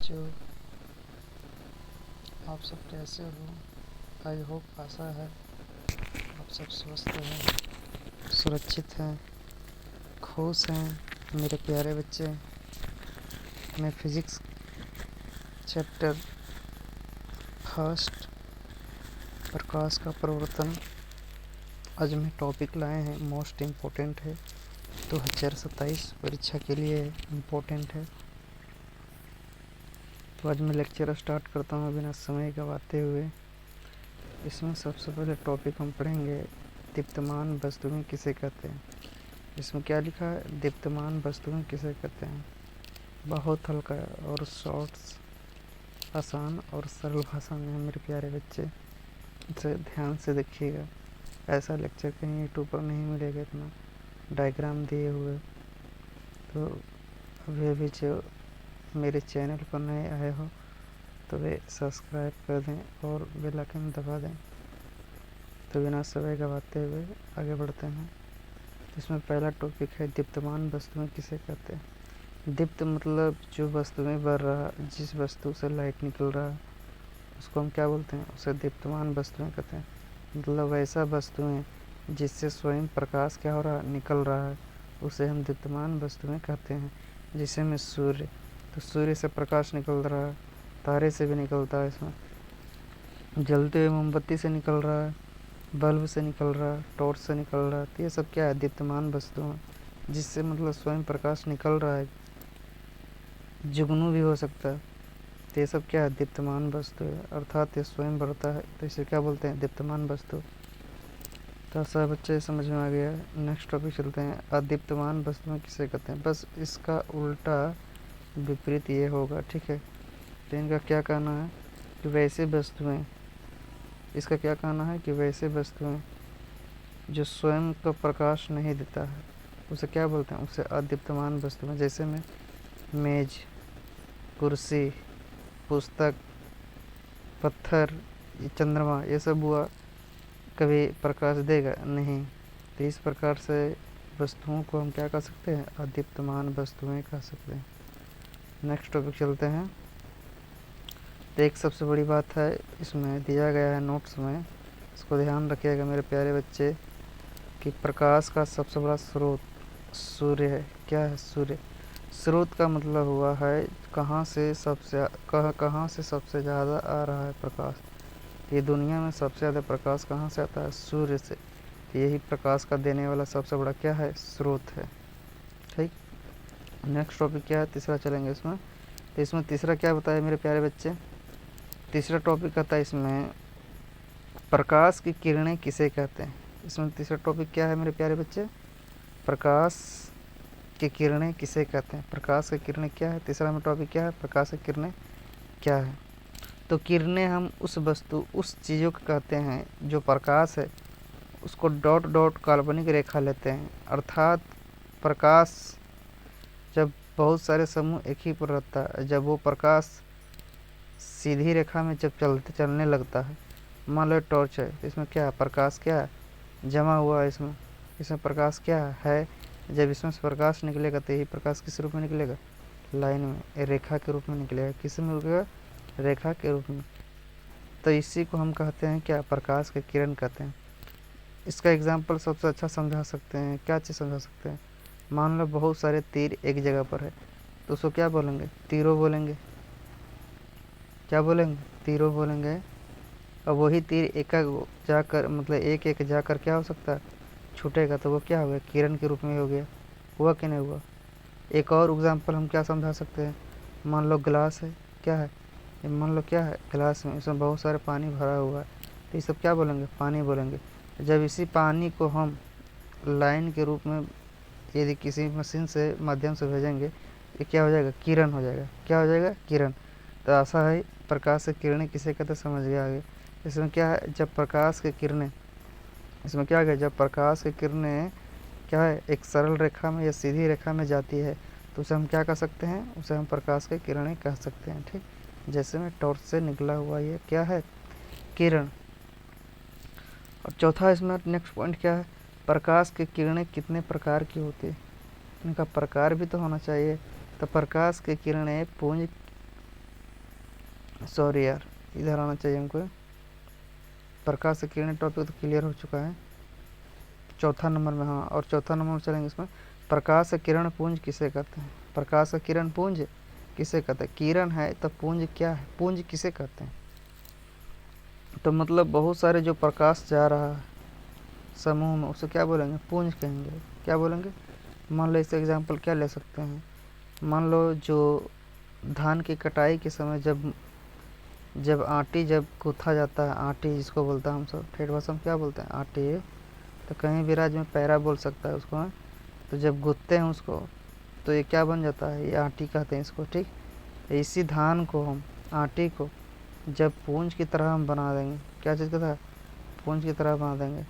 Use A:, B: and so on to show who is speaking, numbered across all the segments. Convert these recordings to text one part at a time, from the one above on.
A: बच्चों, आप सब कैसे हो? आई होप आशा है आप सब स्वस्थ हैं, सुरक्षित हैं, खुश हैं। मेरे प्यारे बच्चे, मैं फिज़िक्स चैप्टर फर्स्ट प्रकाश का प्रवर्तन आज मैं टॉपिक लाए हैं। मोस्ट इम्पोर्टेंट है, 2027 परीक्षा के लिए इम्पोर्टेंट है। तो आज मैं लेक्चर स्टार्ट करता हूँ बिना समय गंवाते हुए। इसमें सबसे पहले टॉपिक हम पढ़ेंगे, दीप्तमान वस्तुएं किसे कहते हैं। इसमें क्या लिखा है? दीप्तमान वस्तुएं किसे कहते हैं। बहुत हल्का और शॉर्ट्स, आसान और सरल भाषा में है मेरे प्यारे बच्चे, इसे ध्यान से देखिएगा। ऐसा लेक्चर कहीं यूट्यूब पर नहीं मिलेगा इतना डायग्राम दिए हुए। तो अभी जो मेरे चैनल पर नए आए हो तो वे सब्सक्राइब कर दें और बेल आइकन दबा दें। तो बिना समय गंवाते हुए आगे बढ़ते हैं। इसमें पहला टॉपिक है, दीप्तमान वस्तुएं किसे कहते हैं। दीप्त मतलब जो वस्तुएं बर रहा, जिस वस्तु से लाइट निकल रहा उसको हम क्या बोलते हैं? उसे दीप्तमान वस्तुएं कहते हैं। मतलब वैसा वस्तुएं जिससे स्वयं प्रकाश क्या हो रहा, निकल रहा है, उसे हम दीप्तमान वस्तुएं कहते हैं। जैसे में सूर्य, तो सूर्य से प्रकाश निकल रहा है, तारे से भी निकलता है, इसमें जलते हुए मोमबत्ती से निकल रहा है, बल्ब से निकल रहा है, टॉर्च से निकल रहा है। तो ये सब क्या है? दीप्तमान वस्तुएं, जिससे मतलब स्वयं प्रकाश निकल रहा है, जुगनू भी हो सकता है। तो ये सब क्या है? दीप्तमान वस्तु है, अर्थात ये स्वयं बढ़ता है, तो इसे क्या बोलते हैं? दीप्तमान वस्तु। तो सब बच्चे समझ में आ गया। नेक्स्ट टॉपिक चलते हैं, अदीप्तमान वस्तुएं किसे कहते हैं। बस इसका उल्टा विपरीत ये होगा, ठीक है। तो इनका क्या कहना है कि वैसे वस्तुएं, इसका क्या कहना है कि वैसे वस्तुएं जो स्वयं का प्रकाश नहीं देता है उसे क्या बोलते हैं? उसे अदीप्तमान वस्तुएं। जैसे में मेज, कुर्सी, पुस्तक, पत्थर, चंद्रमा, ये सब हुआ, कभी प्रकाश देगा नहीं। तो इस प्रकार से वस्तुओं को हम क्या कह सकते हैं? अदीप्तमान वस्तुएं कह सकते हैं। नेक्स्ट टॉपिक चलते हैं। तो एक सबसे बड़ी बात है, इसमें दिया गया है नोट्स में, इसको ध्यान रखिएगा मेरे प्यारे बच्चे, कि प्रकाश का सबसे बड़ा स्रोत सूर्य है। क्या है? सूर्य। स्रोत का मतलब हुआ है कहाँ से सबसे ज़्यादा आ रहा है प्रकाश। ये दुनिया में सबसे ज़्यादा प्रकाश कहाँ से आता है? सूर्य से। यही प्रकाश का देने वाला सबसे बड़ा क्या है? स्रोत है। ठीक। नेक्स्ट टॉपिक क्या है? तीसरा चलेंगे इसमें। तो इसमें तीसरा क्या बताया मेरे प्यारे बच्चे? तीसरा टॉपिक आता है इसमें, प्रकाश की किरणें किसे कहते हैं। इसमें तीसरा टॉपिक क्या है मेरे प्यारे बच्चे? प्रकाश की किरणें किसे कहते हैं। प्रकाश की किरणें क्या है? तीसरा में टॉपिक क्या है? प्रकाश की किरणें क्या है। तो किरणें हम उस वस्तु, उस चीज़ों को कहते हैं जो प्रकाश है उसको डॉट डॉट काल्पनिक रेखा लेते हैं। अर्थात प्रकाश जब बहुत सारे समूह एक ही पर रहता है, जब वो प्रकाश सीधी रेखा में जब चलने लगता है, मान लो टॉर्च है, इसमें क्या है? प्रकाश क्या है? जमा हुआ है इसमें। इसमें प्रकाश क्या है? जब इसमें से प्रकाश निकलेगा तो यही प्रकाश किस रूप में निकलेगा? लाइन में, रेखा के रूप में निकलेगा। किस में रुकेगा? रेखा के रूप में। तो इसी को हम कहते हैं क्या? प्रकाश के किरण कहते हैं। इसका एग्जाम्पल सबसे अच्छा समझा सकते हैं, क्या चीज़ समझा सकते हैं? मान लो बहुत सारे तीर एक जगह पर है, तो उसको क्या बोलेंगे? तीरों बोलेंगे। क्या बोलेंगे? तीरों बोलेंगे। और वही तीर एक जाकर, मतलब एक एक जाकर क्या हो सकता है? छूटेगा, तो वो क्या हो गया? किरण के रूप में हो गया। हुआ कि नहीं हुआ? एक और एग्जाम्पल हम क्या समझा सकते हैं? मान लो ग्लास है, क्या है? ये मान लो क्या है? ग्लास में, इसमें बहुत सारे पानी भरा हुआ है, तो ये सब क्या बोलेंगे? पानी बोलेंगे। जब इसी पानी को हम लाइन के रूप में यदि किसी मशीन से माध्यम से भेजेंगे, ये क्या हो जाएगा? किरण हो जाएगा। क्या हो जाएगा? किरण। तो ऐसा है, प्रकाश की किरणें किसे कहते? समझ गए आगे। इसमें क्या है? जब प्रकाश की किरणें, इसमें क्या है? जब प्रकाश की किरणें क्या है? एक सरल रेखा में या सीधी रेखा में जाती है, तो उसे हम क्या कह सकते हैं? उसे हम प्रकाश की किरणें कह सकते हैं। ठीक। जैसे में टॉर्च से निकला हुआ ये क्या है? किरण। और चौथा इसमें नेक्स्ट पॉइंट क्या है? प्रकाश की किरणें कितने प्रकार की होती है, इनका प्रकार भी तो होना चाहिए। तो प्रकाश की किरणें पुंज सॉरी यार, इधर आना चाहिए हमको। प्रकाश से किरणें टॉपिक तो क्लियर हो चुका है, चौथा नंबर में। हाँ, और चौथा नंबर में चलेंगे इसमें। प्रकाश किरण पुंज किसे कहते हैं? प्रकाश किरण पुंज किसे कहते हैं? किरण है तो पुंज क्या है? पुंज किसे कहते हैं? तो मतलब बहुत सारे जो प्रकाश जा रहा है समूह में, उसे क्या बोलेंगे? पुंज कहेंगे। क्या बोलेंगे? मान लो इससे एग्जाम्पल क्या ले सकते हैं, मान लो जो धान की कटाई के समय जब आटी जब गूथा जाता है, आटी जिसको बोलता है हम सब ठेठ भाषा में क्या बोलते हैं? आटी। तो कहीं भी राज्य में पैरा बोल सकता है उसको, है? तो जब गूथते हैं उसको तो ये क्या बन जाता है? ये आटी कहते हैं इसको, ठीक। इसी धान को हम, आटी को जब पूंज की तरह हम बना देंगे, क्या चीज़ का था? पूंज की तरह बना देंगे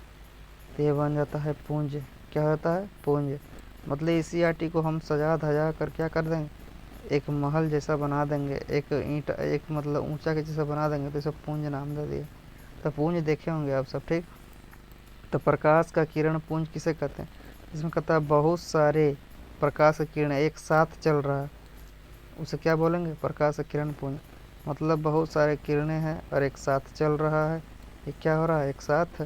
A: तो ये बन जाता है पूंज। क्या होता है? पूंज। मतलब इसी आटी को हम सजा धजा कर क्या कर देंगे? एक महल जैसा बना देंगे, एक ईंट, एक मतलब ऊंचा के जैसा बना देंगे, तो इसे पूंज नाम दे दिया। तो पूंज देखे होंगे आप सब, ठीक। तो प्रकाश का किरण पुंज किसे कहते हैं? इसमें कहता है बहुत सारे प्रकाश की किरण एक साथ चल रहा है, उसे क्या बोलेंगे? प्रकाश का किरण पुंज। मतलब बहुत सारे किरणें हैं और एक साथ चल रहा है, ये क्या हो रहा है? एक साथ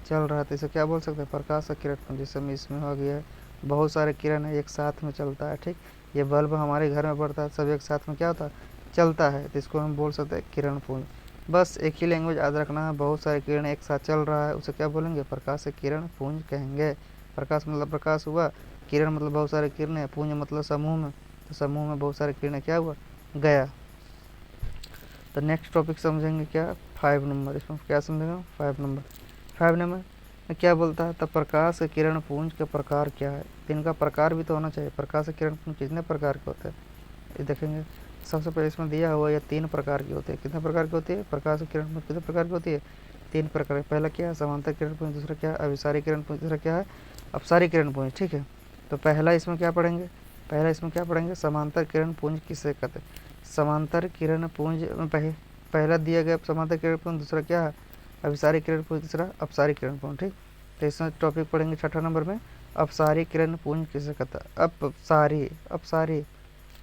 A: चल रहा है, तो इसे क्या बोल सकते हैं? प्रकाश का किरण पुंज। जैसे इसमें हो गया है बहुत सारे किरण है एक साथ में चलता है, ठीक। ये बल्ब हमारे घर में पड़ता है, सब एक साथ में क्या होता है? चलता है, तो इसको हम बोल सकते हैं किरण पुंज। बस एक ही लैंग्वेज याद रखना है, बहुत सारे किरण एक साथ चल रहा है, उसे क्या बोलेंगे? प्रकाश से किरण पुंज कहेंगे। प्रकाश मतलब प्रकाश हुआ, किरण मतलब बहुत सारे किरणें, पुंज मतलब समूह में, तो समूह में बहुत सारे किरणें क्या हुआ? गया। तो नेक्स्ट टॉपिक समझेंगे क्या? 5 नंबर। इसमें क्या समझेंगे? 5 नंबर। 5 नंबर में क्या बोलता है? तब प्रकाश किरण पुंज के प्रकार क्या है? इनका प्रकार भी तो होना चाहिए। प्रकाश किरण पुंज कितने प्रकार के होते हैं ये देखेंगे। सबसे पहले इसमें दिया हुआ ये 3 प्रकार की होती है। कितने प्रकार की होती है? प्रकाश किरण पुंज कितने प्रकार की होती है? 3 प्रकार। पहला क्या है? समांतर किरण पुंज, दूसरा क्या है? अभिसारी किरण पुंज, तीसरा क्या है? अपसारी किरण पुंज, ठीक है। तो पहला इसमें क्या पढ़ेंगे? पहला इसमें क्या पढ़ेंगे? समांतर किरण पुंज किसे कहते हैं? समांतर किरण पुंज में पहला दिया गया समांतर किरण पुंज, दूसरा क्या है? अभिसारी किरण पुंज, तीसरा अपसारी किरण पुंज, ठीक। तो इसमें टॉपिक पढ़ेंगे छठा नंबर में, अपसारी किरण पुंज किसे कहता है? अपसारी। अपसारी,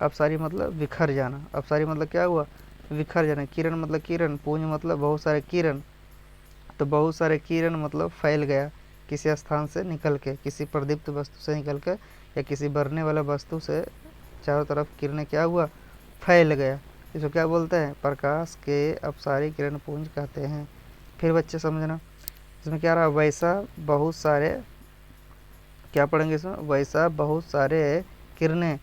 A: अपसारी मतलब बिखर जाना। अपसारी मतलब क्या हुआ? बिखर जाना। किरण मतलब किरण, पुंज मतलब बहुत सारे किरण, तो बहुत सारे किरण मतलब फैल गया किसी स्थान से निकल के, किसी प्रदीप्त वस्तु से निकल के या किसी बढ़ने वाला वस्तु से चारों तरफ किरणें क्या हुआ? फैल गया। इसको क्या बोलते हैं? प्रकाश के अपसारी किरण पुंज कहते हैं। फिर बच्चे समझना, इसमें क्या रहा? वैसा बहुत सारे, क्या पढ़ेंगे इसमें? वैसा बहुत सारे किरणें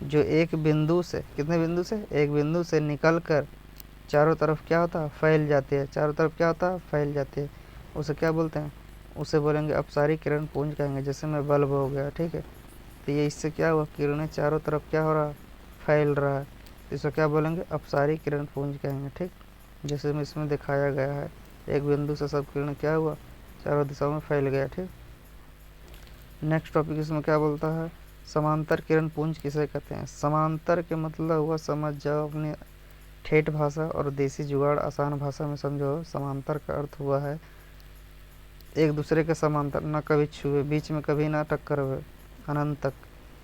A: जो एक बिंदु से, कितने बिंदु से? एक बिंदु से निकल कर चारों तरफ क्या होता है? फैल जाती है। चारों तरफ क्या होता है? फैल जाती है। उसे क्या बोलते हैं? उसे बोलेंगे अपसारी किरण पुंज कहेंगे। जैसे में बल्ब हो गया, ठीक है, तो ये इससे क्या हुआ? किरणें चारों तरफ क्या हो रहा है? फैल रहा है, तो इसे क्या बोलेंगे? अपसारी किरण पुंज कहेंगे, ठीक। जैसे में इसमें दिखाया गया है, एक बिंदु से सब किरण क्या हुआ? चारों दिशाओं में फैल गया, ठीक। नेक्स्ट टॉपिक इसमें क्या बोलता है? समांतर किरण पुंज किसे कहते हैं? समांतर के मतलब हुआ, समझ जाओ अपने ठेठ भाषा और देसी जुगाड़ आसान भाषा में समझो। समांतर का अर्थ हुआ है एक दूसरे के समांतर, ना कभी छुए, बीच में कभी ना टक्कर हुए, अनंत तक,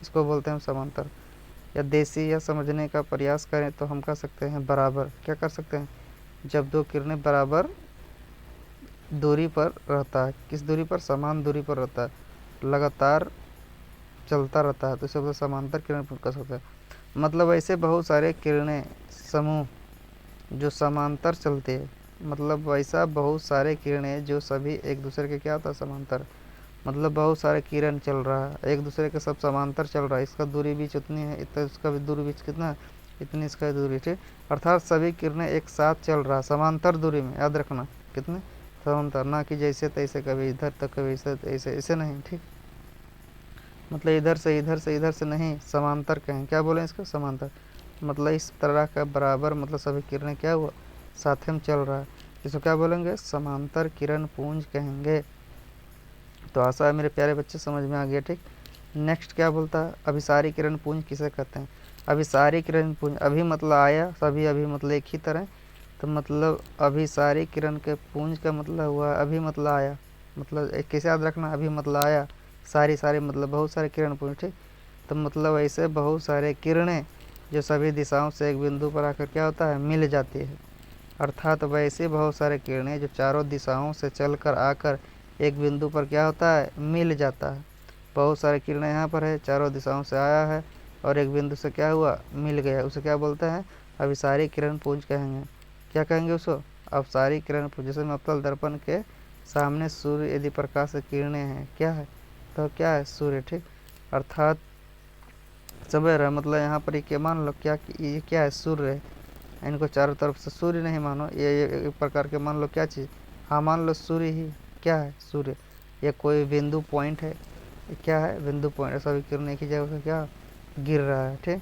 A: इसको बोलते हैं समांतर। या देसी या समझने का प्रयास करें तो हम कह सकते हैं बराबर। क्या कर सकते हैं? जब दो किरणें बराबर दूरी पर रहता है, किस दूरी पर? समान दूरी पर रहता है, लगातार चलता रहता है, तो इसे बोलते समांतर किरण कर सकते हैं। मतलब ऐसे बहुत सारे किरणें समूह जो समांतर चलते हैं, मतलब वैसा बहुत सारे किरणें जो सभी एक दूसरे के क्या होता है? समांतर। मतलब बहुत सारे किरण चल रहा है एक दूसरे के, सब समांतर चल रहा है, इसका दूरी बीच उतनी है, इतना इसका भी दूरी बीच कितना है? इतनी इसका दूरी, ठीक। अर्थात सभी किरणें एक साथ चल रहा है समांतर दूरी में, याद रखना कितने? समांतर, ना कि जैसे तैसे, कभी इधर तक कभी ऐसे ऐसे नहीं, ठीक। मतलब इधर से इधर से इधर से नहीं, समांतर कहें। क्या बोलें इसको? समांतर। मतलब इस तरह का बराबर, मतलब सभी किरणें क्या हुआ? साथ में चल रहा है, इसको क्या बोलेंगे? समांतर किरण पुंज कहेंगे। तो आशा है मेरे प्यारे बच्चे समझ में आ गया, ठीक। नेक्स्ट क्या बोलता है? अभिसारी किरण पुंज किसे कहते हैं? अभिसारी किरण पुंज, अभी मतलब आया, सभी अभी मतलब एक ही तरह, तो मतलब अभिसारी किरण के पुंज का मतलब हुआ अभी मतलब आया, मतलब एक कैसे याद रखना? अभी मतलब आया, सारी सारी मतलब बहुत सारे किरण पुंज, ठीक। तो मतलब ऐसे बहुत सारे किरणें जो सभी दिशाओं से एक बिंदु पर आकर क्या होता है, मिल जाती है। अर्थात वैसे बहुत सारे किरणें जो चारों दिशाओं से चलकर आकर एक बिंदु पर क्या होता है, मिल जाता है। बहुत सारे किरणें यहाँ पर है, चारों दिशाओं से आया है और एक बिंदु से क्या हुआ, मिल गया, उसे क्या बोलते हैं, अभिसारी किरण पुंज कहेंगे। क्या कहेंगे उसको, अभिसारी किरण पुंज। जैसे अवतल दर्पण के सामने सूर्य यदि प्रकाश से किरणें हैं, क्या है, तो क्या है, सूर्य। ठीक, अर्थात सवेरा मतलब यहाँ पर ये मान लो क्या, ये क्या है, सूर्य है। इनको चारों तरफ से सूर्य नहीं मानो, ये एक प्रकार के मान लो क्या चीज़, हाँ मान लो सूर्य ही, क्या है, सूर्य। ये कोई बिंदु पॉइंट है, ये क्या है, बिंदु पॉइंट। सभी किरण एक ही जगह से क्या गिर रहा है। ठीक,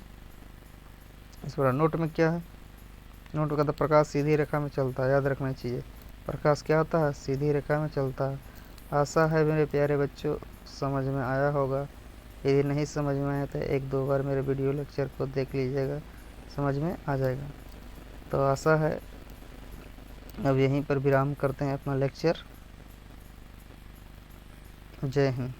A: इस पर नोट में क्या है, नोट का तो प्रकाश सीधी रेखा में चलता है, याद रखना चाहिए। प्रकाश क्या होता है, सीधी रेखा में चलता है। आशा है मेरे प्यारे बच्चों समझ में आया होगा। यदि नहीं समझ में आया तो एक दो बार मेरे वीडियो लेक्चर को देख लीजिएगा, समझ में आ जाएगा। तो आशा है अब यहीं पर विराम करते हैं अपना लेक्चर। जय हिंद।